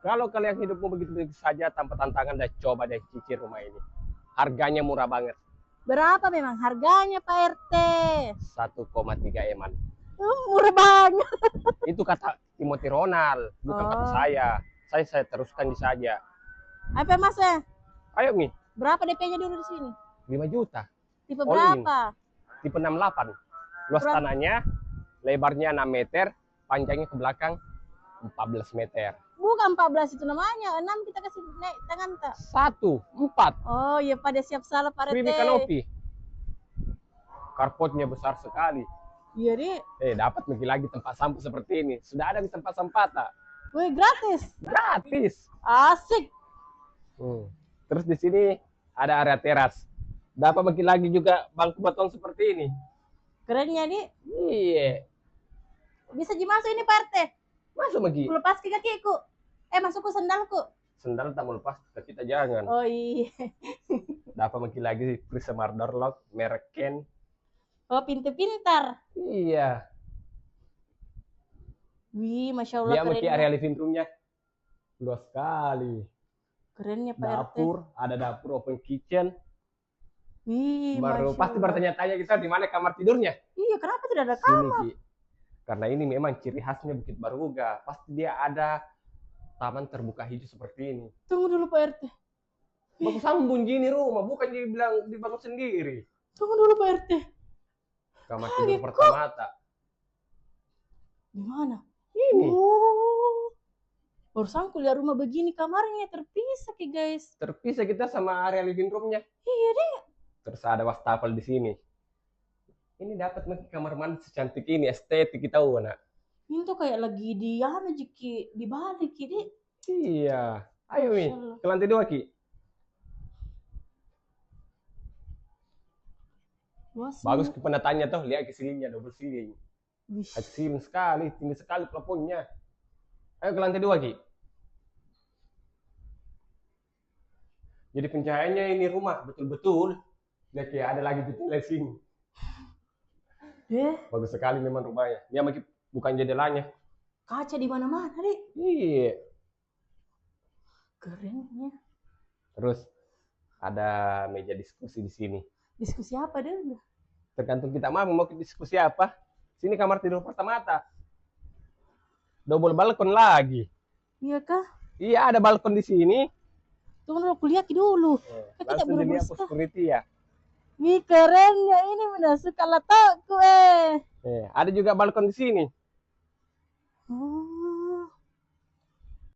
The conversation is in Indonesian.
Kalau kalian hidupmu begitu-begitu saja tanpa tantangan, dan coba deh cicil rumah ini. Harganya murah banget. Berapa memang harganya Pak RT? 1,3 eman. Murah banget. Itu kata Timothy Ronald, bukan kata saya. Saya teruskan di saja. Apa masnya? Ayo Mi, Berapa DP-nya dulu di sini? 5 juta. Tipe All in. berapa? Tipe 68. Luas Berapa? tanahnya, lebarnya 6 meter, panjangnya ke belakang 14 meter. Bukan 14 itu namanya, 6 kita kasih naik tangan tak? 4. Oh ya pada siap salah Pak RT. Creamy canopy. Carportnya besar sekali. Iya deh. Dapat lagi tempat sampah seperti ini. Sudah ada di tempat sampah tak? Wih gratis. Gratis. Asik. Terus di sini ada area teras. Dapat lagi juga bangku beton seperti ini. Kerennya nih. Iya. Bisa masuk ini Pak RT. Masuk Magi. Ku lepas ke kakiku. Masuk ke sandalku. Sendal tak mau lepas, kita jangan. Oh iya. Dapat lagi Prisma door lock merek Ken. Oh pintu pintar. Iya. Wih, masya Allah. Dia area living roomnya luas sekali. Kerennya Pak dapur, RT. ada dapur open kitchen. Wih, baru pasti bertanya-tanya kita di mana kamar tidurnya. Iya, kenapa tidak ada kamar? Sini, karena ini memang ciri khasnya Bukit Baruga. Pasti dia ada taman terbuka hijau seperti ini. Tunggu dulu Pak RT. Bagus sambung gini rumah, bukan dibilang dibangun sendiri. Tunggu dulu Pak RT. Kamar tidur pertama tak. Di mana? Ini. Oh. Barusan kuliah rumah begini kamarnya terpisah guys. Terpisah kita sama area living roomnya. Iya deh. Terus ada wastafel di sini. Ini dapat kamar mandi secantik ini, estetik kita nak. Ini tuh kayak lagi di di balik ini. Iya. Ayo Mi, ke lantai 2 Ki. Bagus penatannya tuh, lihat ke silingnya, double siling. Siling sekali, tinggi sekali plafonnya. Ayo ke lantai 2 Ki. Jadi pencahayaannya ini rumah betul-betul. Lihat ya, ada lagi detail sini. Bagus sekali memang rumahnya. Dia bukan jendelanya. Kaca di mana-mana deh. Iya. Kerennya. Terus ada meja diskusi di sini. Diskusi apa dulu? Tergantung kita mau diskusi apa. Sini kamar tidur pertama tak. Double balkon lagi. Iya kah? Iya, ada balkon di sini. Tunggu dulu, kuliah dulu. Kita buru-buru security ya. Wih kerennya ini menasuk kalau takku ada juga balkon di sini. Oh.